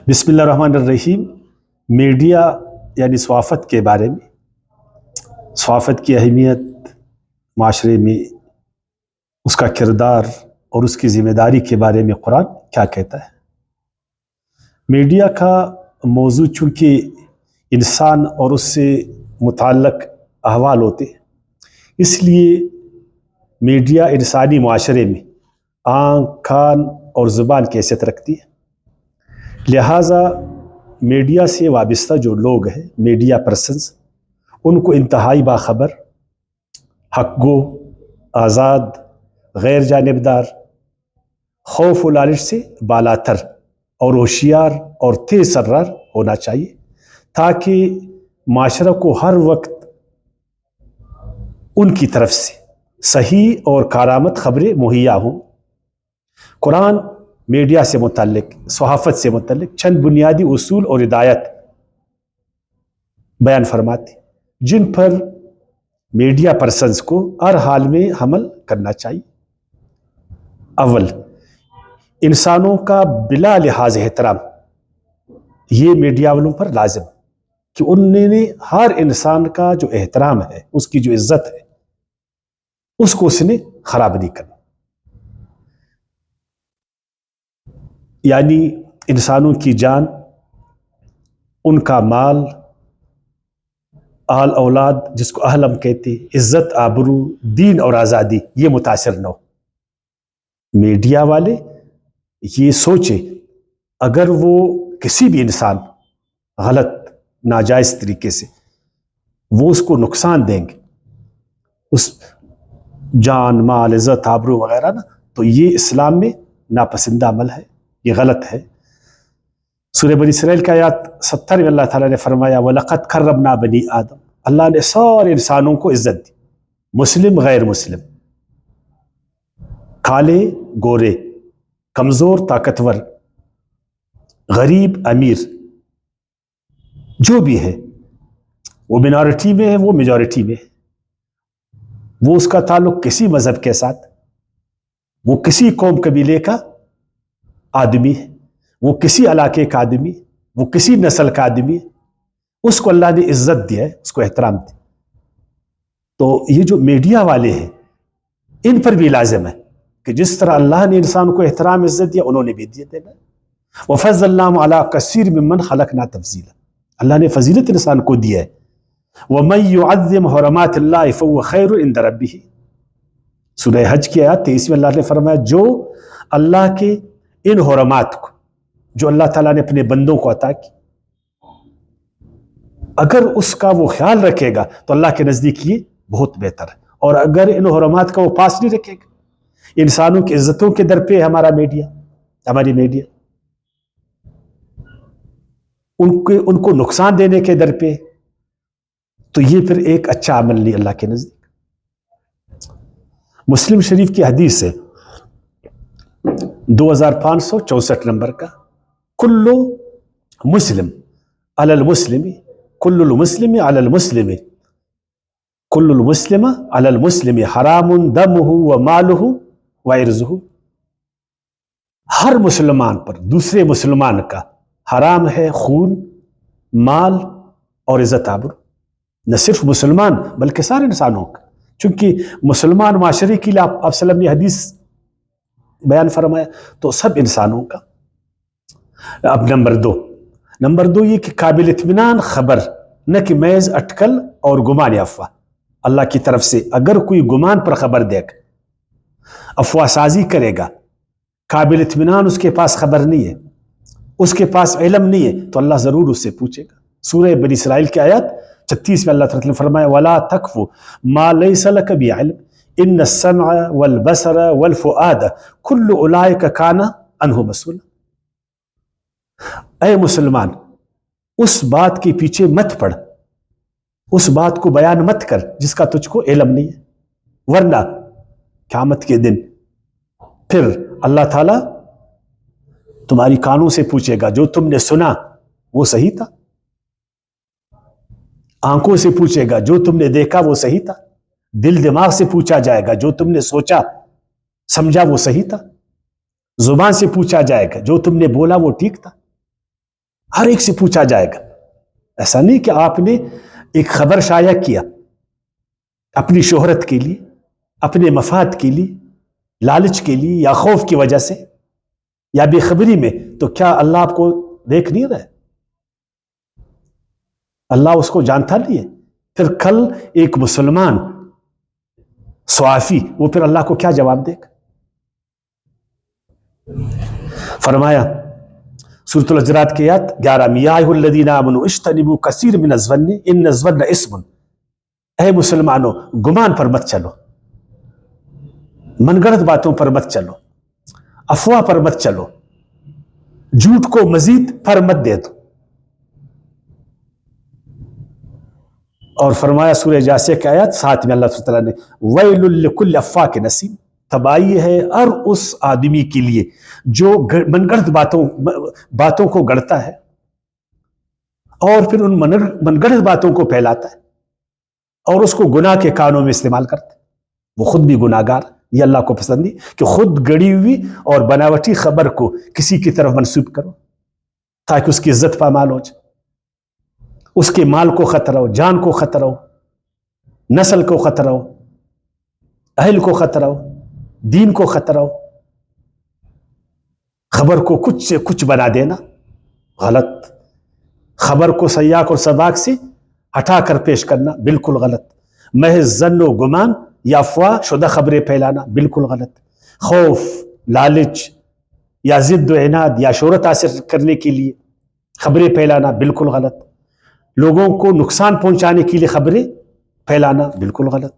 بسم اللہ الرحمن الرحیم۔ میڈیا یعنی صحافت کے بارے میں، صحافت کی اہمیت، معاشرے میں اس کا کردار اور اس کی ذمہ داری کے بارے میں قرآن کیا کہتا ہے۔ میڈیا کا موضوع چونکہ انسان اور اس سے متعلق احوال ہوتے ہیں، اس لیے میڈیا انسانی معاشرے میں آنکھ، کان اور زبان کی حیثیت رکھتی ہے۔ لہٰذا میڈیا سے وابستہ جو لوگ ہیں، میڈیا پرسنز، ان کو انتہائی باخبر، حق گو، آزاد، غیر جانبدار، خوف و لالچ سے بالاتر اور ہوشیار اور تیز ترار ہونا چاہیے، تاکہ معاشرہ کو ہر وقت ان کی طرف سے صحیح اور کارآمد خبریں مہیا ہوں۔ قرآن میڈیا سے متعلق، صحافت سے متعلق چند بنیادی اصول اور ہدایت بیان فرماتے ہیں، جن پر میڈیا پرسنز کو ہر حال میں عمل کرنا چاہیے۔ اول، انسانوں کا بلا لحاظ احترام، یہ میڈیا والوں پر لازم ہے کہ انہوں نے ہر انسان کا جو احترام ہے، اس کی جو عزت ہے، اس کو اس نے خراب نہیں کرنا۔ یعنی انسانوں کی جان، ان کا مال، آل اولاد، جس کو اہل ہم کہتے ہیں، عزت، آبرو، دین اور آزادی، یہ متاثر نہ ہو۔ میڈیا والے یہ سوچے اگر وہ کسی بھی انسان غلط، ناجائز طریقے سے وہ اس کو نقصان دیں گے، اس جان، مال، عزت، آبرو وغیرہ نا، تو یہ اسلام میں ناپسندہ عمل ہے، یہ غلط ہے۔ سورہ بنی اسرائیل کا آیات 70 میں اللہ تعالیٰ نے فرمایا وَلَقَدْ كَرَّمْنَا بَنِي آدم، اللہ نے سارے انسانوں کو عزت دی، مسلم، غیر مسلم، کالے، گورے، کمزور، طاقتور، غریب، امیر، جو بھی ہے، وہ منارٹی میں ہے، وہ میجورٹی میں ہے، وہ اس کا تعلق کسی مذہب کے ساتھ، وہ کسی قوم قبیلے کا آدمی ہے، وہ کسی علاقے کا آدمی، وہ کسی نسل کا آدمی، اس کو اللہ نے عزت دیا ہے، اس کو احترام دیا۔ تو یہ جو میڈیا والے ہیں، ان پر بھی لازم ہے کہ جس طرح اللہ نے انسان کو احترام، عزت دیا، انہوں نے بھی دیے دینا۔ وَفَضَّلْنَاهُمْ عَلَىٰ كَثِيرٍ مِّمَّنْ خَلَقْنَا تَفْضِيلًا، اللہ نے فضیلت انسان کو دیا ہے۔ وَمَن يُعَظِّمْ حُرُمَاتِ اللَّهِ فَهُوَ خَيْرٌ عِندَ رَبِّهِ، سورہ حج کی آیت 23 میں اللہ نے فرمایا جو اللہ کے ان حرمات کو، جو اللہ تعالیٰ نے اپنے بندوں کو عطا کی، اگر اس کا وہ خیال رکھے گا تو اللہ کے نزدیک یہ بہت بہتر ہے، اور اگر ان حرمات کا وہ پاس نہیں رکھے گا، انسانوں کی عزتوں کے در پہ ہمارا میڈیا، ہماری میڈیا ان کو نقصان دینے کے در پہ، تو یہ پھر ایک اچھا عمل نہیں اللہ کے نزدیک۔ مسلم شریف کی حدیث ہے 2564 نمبر کا، کل مسلم علی المسلم، کل المسلم علی المسلم، کل المسلم علی المسلم حرام دمہ و مالہ و عرضہ، ہر مسلمان پر دوسرے مسلمان کا حرام ہے خون، مال اور عزت آبرو، نہ صرف مسلمان بلکہ سارے انسانوں کا، چونکہ مسلمان معاشرے کے لیے آپ صلی اللہ علیہ وسلم نے حدیث بیان فرمایا، تو سب انسانوں کا۔ اب نمبر دو یہ کہ قابل اطمینان خبر، نہ کہ محض اٹکل اور گمان افواہ۔ اللہ کی طرف سے اگر کوئی گمان پر خبر دے گا، افواہ سازی کرے گا، قابل اطمینان اس کے پاس خبر نہیں ہے، اس کے پاس علم نہیں ہے، تو اللہ ضرور اس سے پوچھے گا۔ سورہ بنی اسرائیل کی آیت 36 میں اللہ تعالیٰ نے فرمایا وَلَا تَقْفُ مَا لَيْسَ لَكَ بِعِلْمٍ إِنَّ السَّمْعَ وَالْبَصَرَ وَالْفُؤَادَ كُلُّ أُولَٰئِكَ كَانَ عَنْهُ مسؤولا، اے مسلمان اس بات کے پیچھے مت پڑ، اس بات کو بیان مت کر جس کا تجھ کو علم نہیں ہے، ورنہ قیامت کے دن پھر اللہ تعالیٰ تمہاری کانوں سے پوچھے گا جو تم نے سنا وہ صحیح تھا، آنکھوں سے پوچھے گا جو تم نے دیکھا وہ صحیح تھا، دل دماغ سے پوچھا جائے گا جو تم نے سوچا سمجھا وہ صحیح تھا، زبان سے پوچھا جائے گا جو تم نے بولا وہ ٹھیک تھا۔ ہر ایک سے پوچھا جائے گا. ایسا نہیں کہ آپ نے ایک خبر شائع کیا اپنی شہرت کے لیے، اپنے مفاد کے لیے، لالچ کے لیے یا خوف کی وجہ سے یا بے خبری میں، تو کیا اللہ آپ کو دیکھ نہیں رہا ہے؟ اللہ اس کو جانتا نہیں ہے؟ پھر کل ایک مسلمان صحافی وہ پھر اللہ کو کیا جواب دے گا؟ فرمایا سورۃ الحجرات کی آیت 11 میں، یا ایھا الذین آمنوا اجتنبوا کثیر من الظن ان الظن اسم. اے مسلمانوں، گمان پر مت چلو، من گڑت باتوں پر مت چلو، افواہ پر مت چلو، جھوٹ کو مزید پر مت دے دو. اور فرمایا سورہ جاثیہ کی آیت 7 میں اللہ تعالیٰ نے ویل لکل افاک نسیم، تباہی ہے ہر اس آدمی کے لیے جو من گڑت باتوں کو گڑتا ہے اور پھر ان من گڑت باتوں کو پھیلاتا ہے اور اس کو گناہ کے کانوں میں استعمال کرتا ہے. وہ خود بھی گناہ گار. یہ اللہ کو پسند نہیں کہ خود گڑی ہوئی اور بناوٹی خبر کو کسی کی طرف منسوب کرو تاکہ اس کی عزت پامال ہو جائے، اس کے مال کو خطرہ ہو، جان کو خطرہ ہو، نسل کو خطرہ ہو، اہل کو خطرہ ہو، دین کو خطرہ ہو. خبر کو کچھ سے کچھ بنا دینا غلط. خبر کو سیاق اور سباق سے ہٹا کر پیش کرنا بالکل غلط. محض ظن و گمان یا افواہ شدہ خبریں پھیلانا بالکل غلط. خوف، لالچ یا ضد و عناد یا شہرت حاصل کرنے کے لیے خبریں پھیلانا بالکل غلط. لوگوں کو نقصان پہنچانے کے لیے خبریں پھیلانا بالکل غلط.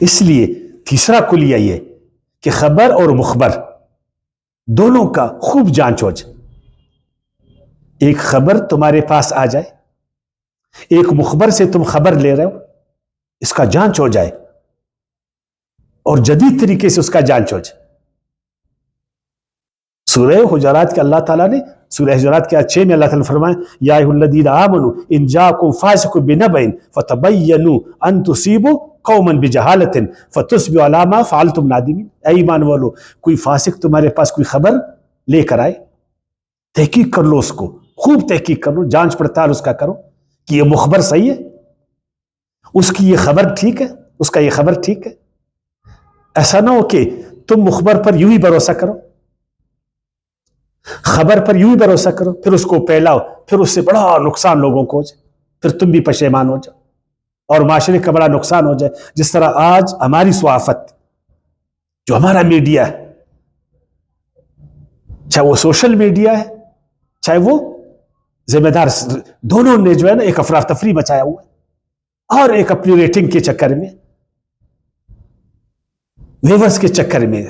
اس لیے تیسرا کلیہ یہ کہ خبر اور مخبر دونوں کا خوب جانچ ہو جائے. ایک خبر تمہارے پاس آ جائے، ایک مخبر سے تم خبر لے رہے ہو، اس کا جانچ ہو جائے اور جدید طریقے سے اس کا جانچ ہو جائے. سورہ حجرات کے اللہ تعالیٰ نے سورہ حجرات کے 6 میں اللہ تعالیٰ نے فرمایا یا ایھا الذین آمنوا ان جاءکم فاسق بنبأ فتبینوا ان تصیبوا قوما بجہالۃ فتصبحوا علی ما فعلتم نادمین. اے ایمان والو، کوئی فاسق تمہارے پاس کوئی خبر لے کر آئے، تحقیق کر لو، اس کو خوب تحقیق کر لو، جانچ پڑتال اس کا کرو کہ یہ مخبر صحیح ہے، اس کی یہ خبر ٹھیک ہے، اس کا یہ خبر ٹھیک ہے. ایسا نہ ہو کہ تم مخبر پر یوں ہی بھروسہ کرو، خبر پر یوں ہی بھروسہ کرو، پھر اس کو پھیلاؤ، پھر اس سے بڑا نقصان لوگوں کو ہو جائے، پھر تم بھی پشیمان ہو جاؤ اور معاشرے کا بڑا نقصان ہو جائے. جس طرح آج ہماری صحافت، جو ہمارا میڈیا ہے، چاہے وہ سوشل میڈیا ہے چاہے وہ ذمہ دار، دونوں نے جو ہے نا ایک افراتفری مچایا ہوا ہے اور ایک اپنی ریٹنگ کے چکر میں، ویورز کے چکر میں،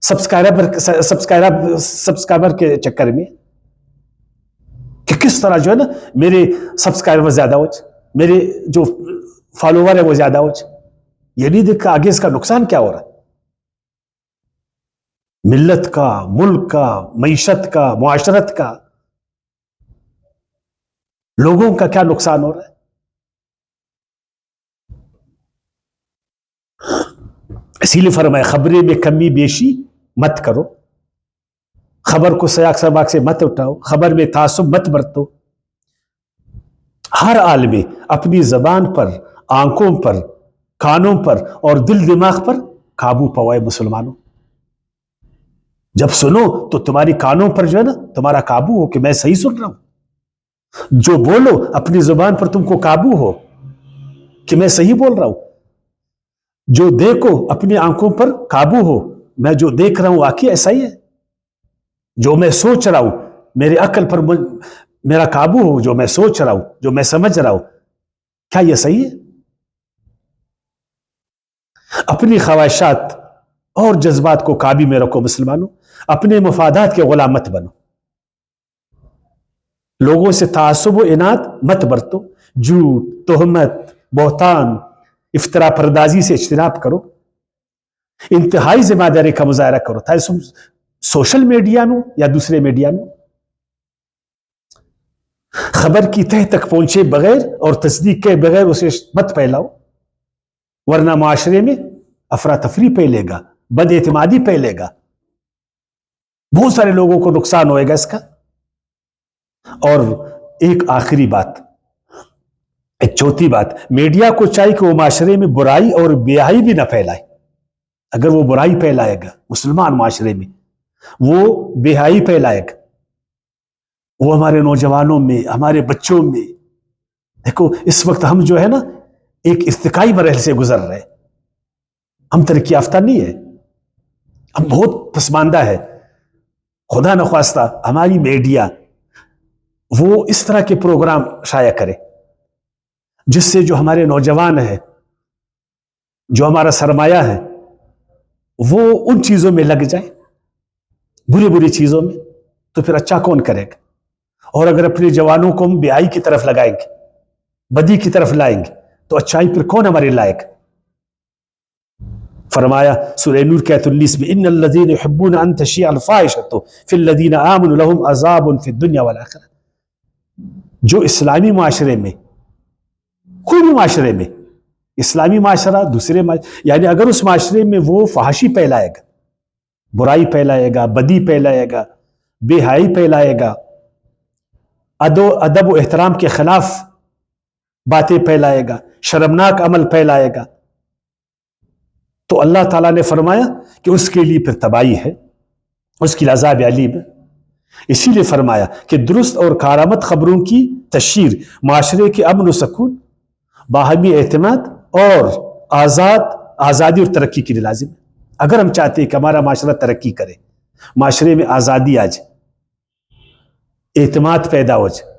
سبسکرائبر کے چکر میں کہ کس طرح جو ہے نا میرے سبسکرائبر زیادہ ہو جائے، میرے جو فالوور ہے وہ زیادہ ہو جائے. یہ نہیں دیکھا آگے اس کا نقصان کیا ہو رہا ہے، ملت کا، ملک کا، معیشت کا، معاشرت کا، لوگوں کا کیا نقصان ہو رہا ہے. اسی لیے فرمایا خبریں میں کمی بیشی مت کرو، خبر کو سیاق سباق سے مت اٹھاؤ، خبر میں تعصب مت برتو. ہر عالم اپنی زبان پر، آنکھوں پر، کانوں پر اور دل دماغ پر قابو پوائے. مسلمانوں، جب سنو تو تمہاری کانوں پر جو ہے نا تمہارا قابو ہو کہ میں صحیح سن رہا ہوں. جو بولو اپنی زبان پر تم کو قابو ہو کہ میں صحیح بول رہا ہوں. جو دیکھو اپنی آنکھوں پر قابو ہو، میں جو دیکھ رہا ہوں واقعی ایسا ہی ہے. جو میں سوچ رہا ہوں میرے عقل پر میرا قابو ہو، جو میں سوچ رہا ہوں، جو میں سمجھ رہا ہوں، کیا یہ صحیح ہے؟ اپنی خواہشات اور جذبات کو قابو میں رکھو. مسلمانوں، اپنے مفادات کے غلام مت بنو. لوگوں سے تعصب و عناد مت برتو. جھوٹ، تہمت، بہتان، افطرا پردازی سے اجتناب کرو. انتہائی ذمہ داری کا مظاہرہ کرو، چاہے سوشل میڈیا میں یا دوسرے میڈیا میں. خبر کی تہ تک پہنچے بغیر اور تصدیق کے بغیر اسے مت پھیلاؤ، ورنہ معاشرے میں افراتفری پھیلے گا، بد اعتمادی پھیلے گا، بہت سارے لوگوں کو نقصان ہوئے گا اس کا. اور ایک آخری بات، ایک چوتھی بات، میڈیا کو چاہیے کہ وہ معاشرے میں برائی اور بیائی بھی نہ پھیلائے. اگر وہ برائی پھیلائے گا مسلمان معاشرے میں، وہ بے-حیائی پھیلائے گا، وہ ہمارے نوجوانوں میں، ہمارے بچوں میں. دیکھو اس وقت ہم جو ہے نا ایک ارتقائی مرحلے سے گزر رہے ہیں. ہم ترقی یافتہ نہیں ہے، ہم بہت پسماندہ ہے. خدا نخواستہ ہماری میڈیا وہ اس طرح کے پروگرام شائع کرے جس سے جو ہمارے نوجوان ہیں، جو ہمارا سرمایہ ہے، وہ ان چیزوں میں لگ جائے، بری بری چیزوں میں. تو پھر اچھا کون کرے گا؟ اور اگر اپنے جوانوں کو ہم بیائی کی طرف لگائیں گے، بدی کی طرف لائیں گے، تو اچھائی پھر کون ہمارے لائق؟ فرمایا سورہ نور کی آیت 19 میں، ان الذین یحبون ان تشیع الفاحشۃ فی الذین آمنوا لهم عذاب فی الدنیا والآخرہ. جو اسلامی معاشرے میں، کوئی بھی معاشرے میں، اسلامی معاشرہ دوسرے یعنی اگر اس معاشرے میں وہ فحاشی پھیلائے گا، برائی پھیلائے گا، بدی پھیلائے گا، بے حیائی پھیلائے گا، ادب و احترام کے خلاف باتیں پھیلائے گا، شرمناک عمل پھیلائے گا، تو اللہ تعالیٰ نے فرمایا کہ اس کے لیے پھر تباہی ہے، اس کی عذاب علیم ہے. اسی لیے فرمایا کہ درست اور کارآمد خبروں کی تشہیر معاشرے کے امن و سکون، باہمی اعتماد اور آزادی اور ترقی کے لیے لازم ہے. اگر ہم چاہتے ہیں کہ ہمارا معاشرہ ترقی کرے، معاشرے میں آزادی آ جائے، اعتماد پیدا ہو جائے،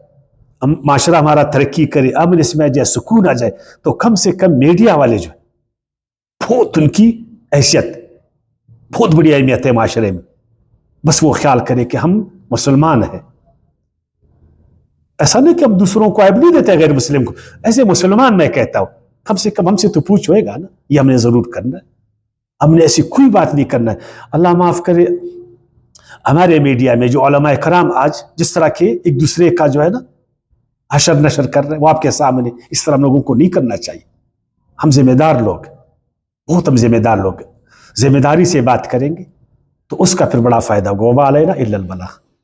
معاشرہ ہمارا ترقی کرے، امن اس میں آ جائے، سکون آ جائے، تو کم سے کم میڈیا والے جو بہت ان کی حیثیت، بہت بڑی اہمیت ہے معاشرے میں. بس وہ خیال کرے کہ ہم مسلمان ہیں. ایسا نہیں کہ ہم دوسروں کو عیب نہیں دیتے غیر مسلم کو، ایسے مسلمان میں کہتا ہوں کم سے کم ہم سے تو پوچھ ہوئے گا نا، یہ ہم نے ضرور کرنا ہے. ہم نے ایسی کوئی بات نہیں کرنا ہے. اللہ معاف کرے ہمارے میڈیا میں جو علماء کرام آج جس طرح کے ایک دوسرے کا جو ہے نا حشر نشر کر رہے ہیں، وہ آپ کے سامنے اس طرح ہم لوگوں کو نہیں کرنا چاہیے. ہم ذمہ دار لوگ، بہت ہم ذمہ دار لوگ، ذمہ داری سے بات کریں گے تو اس کا پھر بڑا فائدہ ہوگا. وما علینا الا البلاغ.